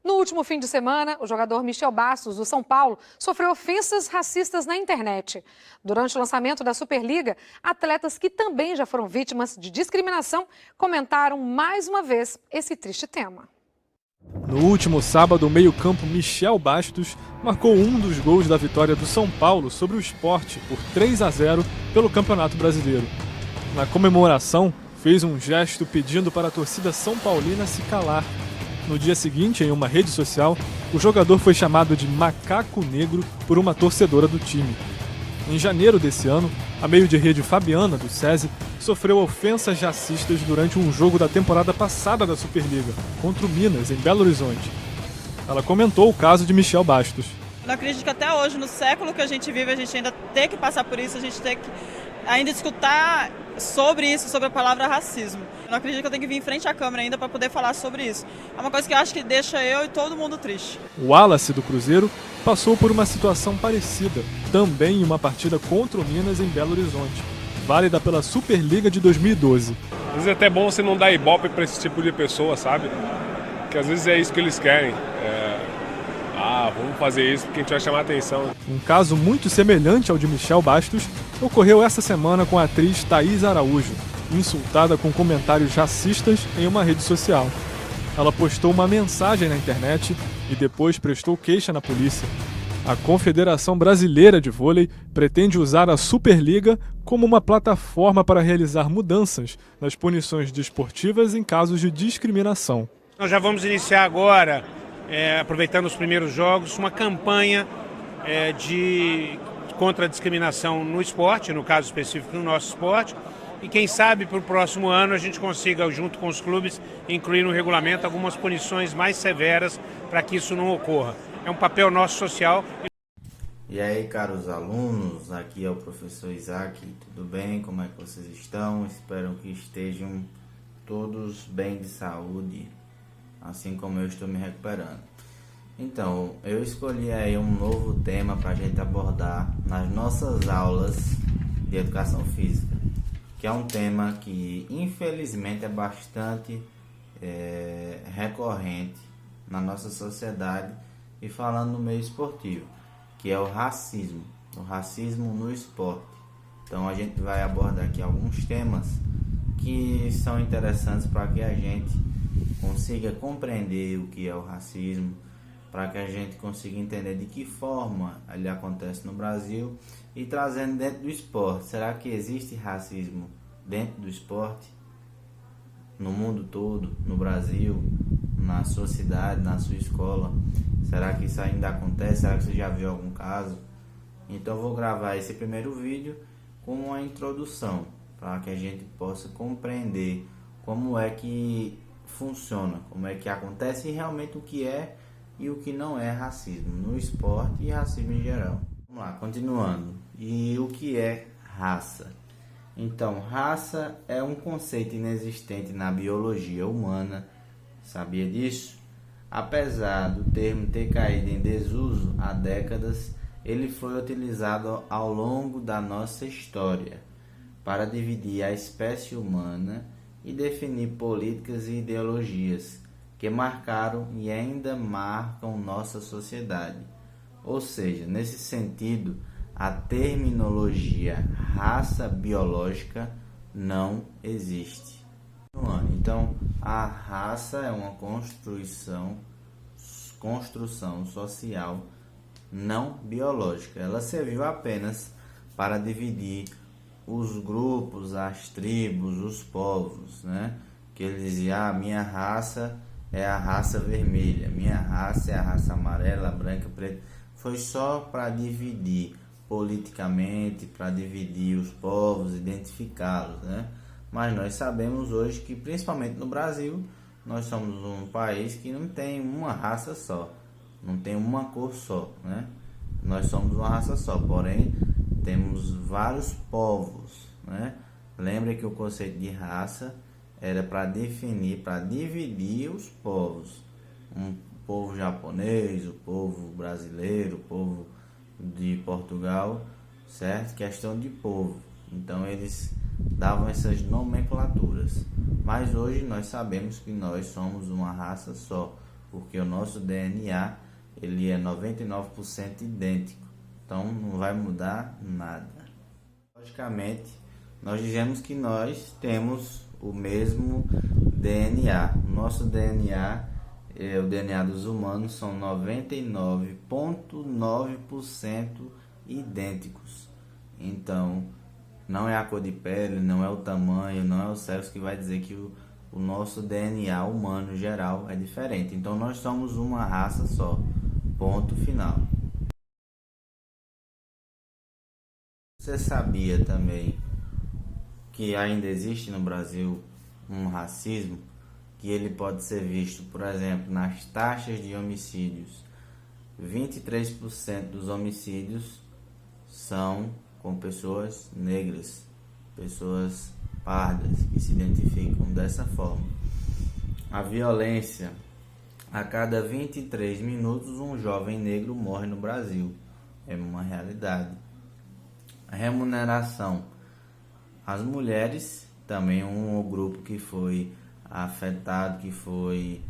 No último fim de semana, o jogador Michel Bastos, do São Paulo, sofreu ofensas racistas na internet. Durante o lançamento da Superliga, atletas que também já foram vítimas de discriminação comentaram mais uma vez esse triste tema. No último sábado, o meio-campo Michel Bastos marcou um dos gols da vitória do São Paulo sobre o Sport por 3-0 pelo Campeonato Brasileiro. Na comemoração, fez um gesto pedindo para a torcida são paulina se calar. No dia seguinte, em uma rede social, o jogador foi chamado de macaco negro por uma torcedora do time. Em janeiro desse ano, a meio de rede Fabiana, do SESI, sofreu ofensas racistas durante um jogo da temporada passada da Superliga, contra o Minas, em Belo Horizonte. Ela comentou o caso de Michel Bastos. Não acredito que até hoje, no século que a gente vive, a gente ainda tem que passar por isso, a gente tem que ainda escutar sobre isso, sobre a palavra racismo. Eu não acredito que eu tenho que vir em frente à câmera ainda para poder falar sobre isso. É uma coisa que eu acho que deixa eu e todo mundo triste. O Wallace, do Cruzeiro, passou por uma situação parecida, também em uma partida contra o Minas em Belo Horizonte, válida pela Superliga de 2012. Às vezes é até bom você não dar ibope para esse tipo de pessoa, sabe? Porque às vezes é isso que eles querem. Vamos fazer isso porque a gente vai chamar a atenção. Um caso muito semelhante ao de Michel Bastos ocorreu essa semana com a atriz Thaís Araújo, insultada com comentários racistas em uma rede social. Ela postou uma mensagem na internet e depois prestou queixa na polícia. A Confederação Brasileira de Vôlei pretende usar a Superliga como uma plataforma para realizar mudanças nas punições desportivas em casos de discriminação. Nós já vamos iniciar agora, aproveitando os primeiros jogos, uma campanha contra a discriminação no esporte, no caso específico no nosso esporte, e quem sabe para o próximo ano a gente consiga, junto com os clubes, incluir no regulamento algumas punições mais severas para que isso não ocorra. É um papel nosso social. E aí, caros alunos, aqui é o professor Isaac, tudo bem? Como é que vocês estão? Espero que estejam todos bem de saúde, assim como eu estou me recuperando. Então, eu escolhi aí um novo tema para a gente abordar nas nossas aulas de educação física, que é um tema que infelizmente é bastante recorrente na nossa sociedade e falando no meio esportivo, que é o racismo no esporte. Então a gente vai abordar aqui alguns temas que são interessantes para que a gente consiga compreender o que é o racismo, para que a gente consiga entender de que forma ele acontece no Brasil e trazendo dentro do esporte. Será que existe racismo dentro do esporte? No mundo todo, no Brasil, na sua cidade, na sua escola? Será que isso ainda acontece? Será que você já viu algum caso? Então eu vou gravar esse primeiro vídeo com uma introdução, para que a gente possa compreender como é que funciona, como é que acontece e realmente o que é e o que não é racismo no esporte e racismo em geral. Vamos lá, continuando. E o que é raça? Então, raça é um conceito inexistente na biologia humana. Sabia disso? Apesar do termo ter caído em desuso há décadas, ele foi utilizado ao longo da nossa história para dividir a espécie humana e definir políticas e ideologias que marcaram e ainda marcam nossa sociedade. Ou seja, nesse sentido, a terminologia raça biológica não existe. Então, a raça é uma construção social não biológica. Ela serviu apenas para dividir os grupos, as tribos, os povos, né? Que ele dizia, a minha raça é a raça vermelha, minha raça é a raça amarela, branca, preta. Foi só para dividir politicamente, para dividir os povos, identificá-los, né? Mas nós sabemos hoje que, principalmente no Brasil, nós somos um país que não tem uma raça só, não tem uma cor só, né? Nós somos uma raça só, porém temos vários povos, né? Lembra que o conceito de raça era para definir, para dividir os povos. Um povo japonês, o povo brasileiro, o povo de Portugal, certo? Questão de povo. Então eles davam essas nomenclaturas. Mas hoje nós sabemos que nós somos uma raça só. porque o nosso DNA ele é 99% idêntico, então não vai mudar nada. Logicamente, nós dizemos que nós temos o mesmo DNA. O nosso DNA, o DNA dos humanos, são 99,9% idênticos. Então, não é a cor de pele, não é o tamanho, não é o sexo que vai dizer que o nosso DNA humano geral é diferente. Então, nós somos uma raça só. Ponto final. Você sabia também que ainda existe no Brasil um racismo que ele pode ser visto, por exemplo, nas taxas de homicídios? 23% dos homicídios são com pessoas negras, pessoas pardas, que se identificam dessa forma. A violência, a cada 23 minutos um jovem negro morre no Brasil, é uma realidade. A remuneração, as mulheres, também um grupo que foi afetado, que foi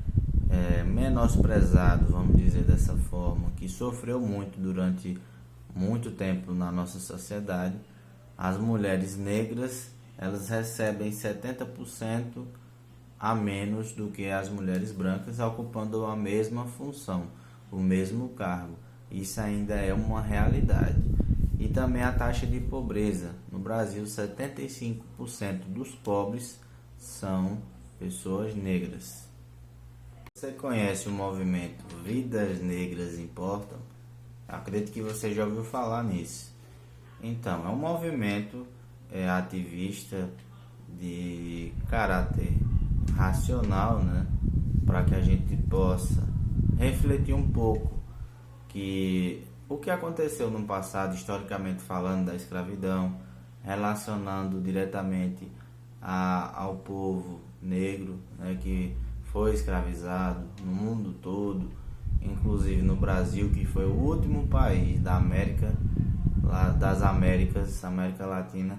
menosprezado, vamos dizer dessa forma, que sofreu muito durante muito tempo na nossa sociedade. As mulheres negras, elas recebem 70% a menos do que as mulheres brancas, ocupando a mesma função, o mesmo cargo. Isso ainda é uma realidade. E também a taxa de pobreza. No Brasil, 75% dos pobres são pessoas negras. Você conhece o movimento Vidas Negras Importam? Acredito que você já ouviu falar nisso. Então, é um movimento ativista de caráter racional, né? Para que a gente possa refletir um pouco que o que aconteceu no passado, historicamente falando, da escravidão, relacionando diretamente ao povo negro, né, que foi escravizado no mundo todo, inclusive no Brasil, que foi o último país da América, América Latina,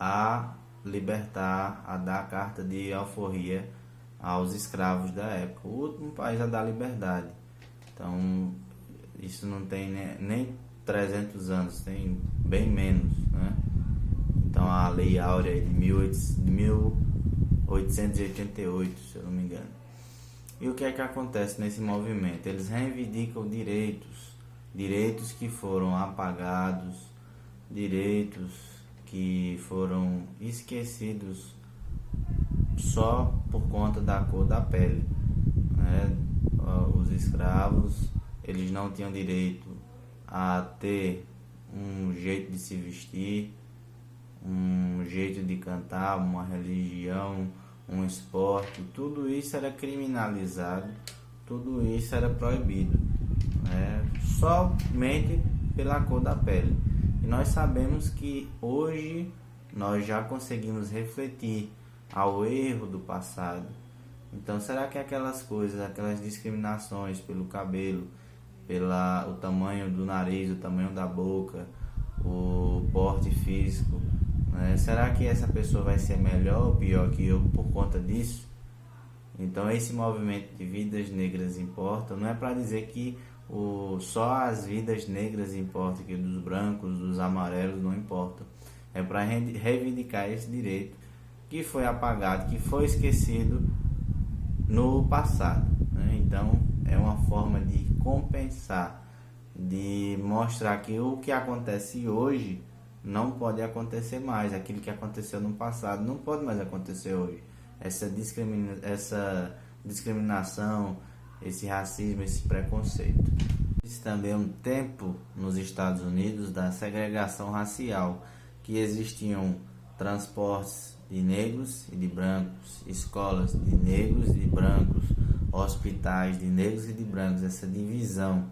a libertar, a dar a carta de alforria aos escravos da época. O último país a dar liberdade. Então, isso não tem nem 300 anos, tem bem menos, né? Então, a Lei Áurea de 1888, se eu não me engano. E o que é que acontece nesse movimento? Eles reivindicam direitos que foram apagados, direitos que foram esquecidos só por conta da cor da pele, né? Os escravos, eles não tinham direito a ter um jeito de se vestir, um jeito de cantar, uma religião, um esporte. Tudo isso era criminalizado, tudo isso era proibido, né? Somente pela cor da pele. E nós sabemos que hoje nós já conseguimos refletir ao erro do passado. Então, será que aquelas coisas, aquelas discriminações pelo cabelo, o tamanho do nariz, o tamanho da boca, o porte físico, né? Será que essa pessoa vai ser melhor ou pior que eu por conta disso? Então, esse movimento de Vidas Negras Importam não é para dizer que só as vidas negras importam, que dos brancos, dos amarelos não importam. É para reivindicar esse direito que foi apagado, que foi esquecido no passado, né? Então, é uma forma de compensar, de mostrar que o que acontece hoje não pode acontecer mais. Aquilo que aconteceu no passado não pode mais acontecer hoje. Essa discriminação, esse racismo, esse preconceito. Existe também um tempo nos Estados Unidos da segregação racial, que existiam transportes de negros e de brancos, escolas de negros e de brancos, hospitais de negros e de brancos, essa divisão.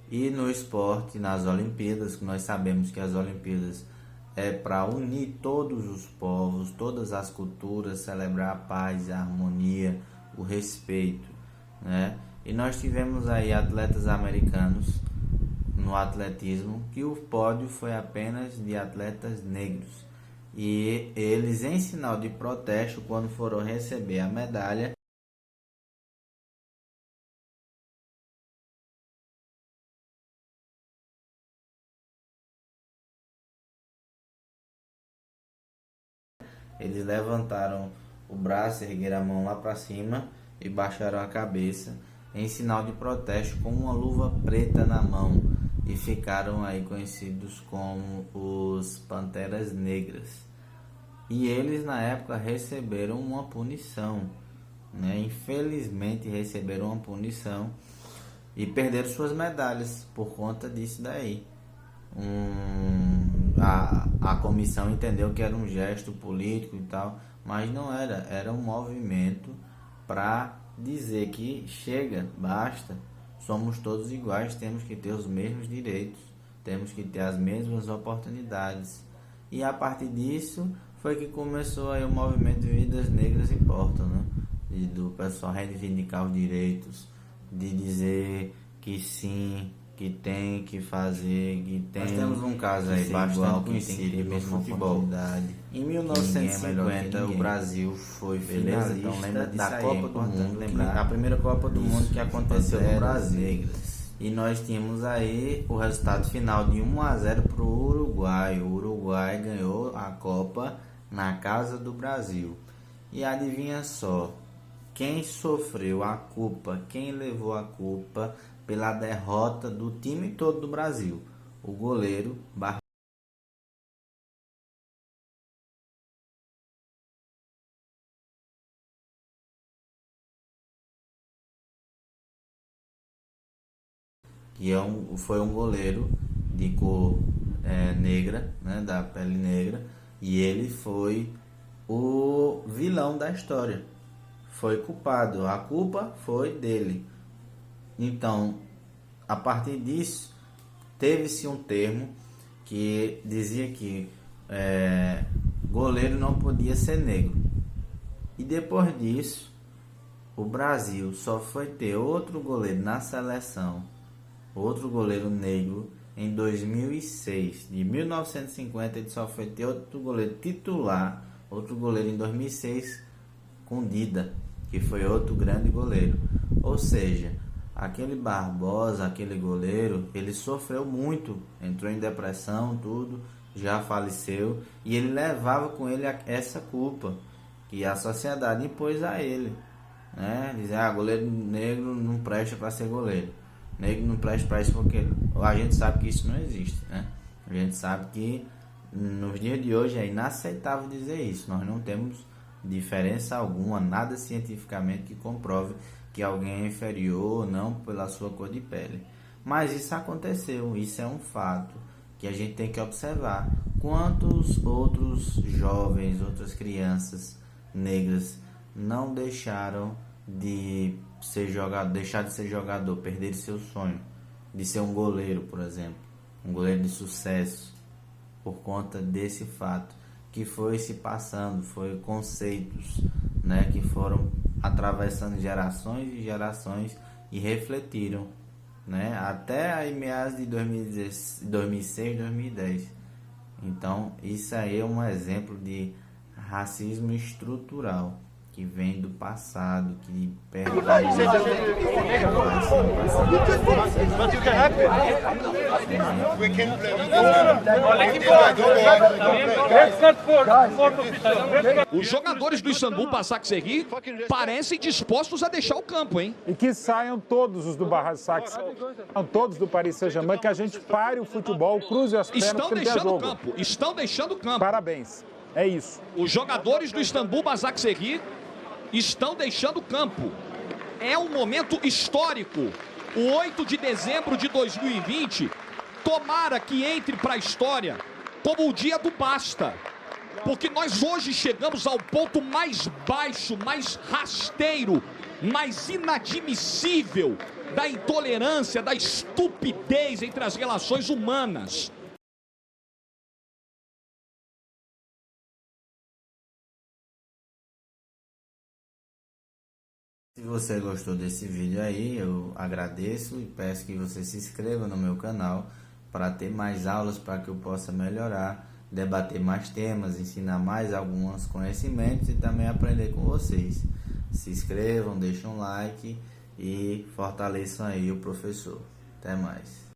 E no esporte, nas Olimpíadas, que nós sabemos que as Olimpíadas é para unir todos os povos, todas as culturas, celebrar a paz, a harmonia, o respeito, né? E nós tivemos aí atletas americanos no atletismo, que o pódio foi apenas de atletas negros. E eles, em sinal de protesto, quando foram receber a medalha, eles levantaram o braço, ergueram a mão lá para cima e baixaram a cabeça em sinal de protesto com uma luva preta na mão e ficaram aí conhecidos como os Panteras Negras. E eles na época receberam uma punição, né? Infelizmente receberam uma punição e perderam suas medalhas por conta disso daí. A comissão entendeu que era um gesto político e tal, mas não era, era um movimento para dizer que chega, basta, somos todos iguais, temos que ter os mesmos direitos, temos que ter as mesmas oportunidades. E a partir disso foi que começou aí o movimento de Vidas Negras Importam, né? Do pessoal reivindicar os direitos, de dizer que sim, que tem que fazer, que tem. Nós temos um caso aí bastante conhecido no futebol. Em 1950 o Brasil foi finalista, então lembra da Copa do Mundo, lembrar a primeira Copa do Mundo que aconteceu no Brasil. E nós tínhamos aí o resultado final de 1-0 para o Uruguai. O Uruguai ganhou a Copa na casa do Brasil. E adivinha só, quem sofreu a culpa, quem levou a culpa pela derrota do time todo do Brasil? O goleiro Barbosa. Que foi um goleiro de cor negra, né, da pele negra, e ele foi o vilão da história. Foi culpado, a culpa foi dele. Então, a partir disso, teve-se um termo que dizia que goleiro não podia ser negro. E depois disso, o Brasil só foi ter outro goleiro na seleção, outro goleiro negro, em 2006. De 1950 ele só foi ter outro goleiro titular, outro goleiro em 2006, com Dida, que foi outro grande goleiro. Ou seja, aquele Barbosa, aquele goleiro, ele sofreu muito, entrou em depressão, tudo, já faleceu, e ele levava com ele essa culpa que a sociedade impôs a ele, né? Dizer, goleiro negro não presta para ser goleiro, negro não presta para isso, porque a gente sabe que isso não existe, né? A gente sabe que nos dias de hoje é inaceitável dizer isso. Nós não temos diferença alguma, nada cientificamente que comprove que alguém é inferior ou não pela sua cor de pele. Mas isso aconteceu, isso é um fato que a gente tem que observar. Quantos outros jovens, outras crianças negras não deixaram de ser jogador, deixar de ser jogador, perder seu sonho de ser um goleiro, por exemplo, um goleiro de sucesso, por conta desse fato que foi se passando, foi conceitos, né, que foram atravessando gerações e gerações e refletiram, né, até aí meados de 2006, 2010. Então, isso aí é um exemplo de racismo estrutural que vem do passado, que perde. Os jogadores do Istambul Basaksehir parecem dispostos a deixar o campo, hein? E que saiam todos os do Basaksehir, todos do Paris Saint-Germain, que a gente pare o futebol, cruze as pernas. Estão deixando o campo. Parabéns. É isso. Os jogadores do Istambul Basaksehir estão deixando o campo. É um momento histórico. O 8 de dezembro de 2020, tomara que entre para a história como o dia do basta. Porque nós hoje chegamos ao ponto mais baixo, mais rasteiro, mais inadmissível da intolerância, da estupidez entre as relações humanas. Se você gostou desse vídeo aí, eu agradeço e peço que você se inscreva no meu canal para ter mais aulas, para que eu possa melhorar, debater mais temas, ensinar mais alguns conhecimentos e também aprender com vocês. Se inscrevam, deixem um like e fortaleçam aí o professor. Até mais.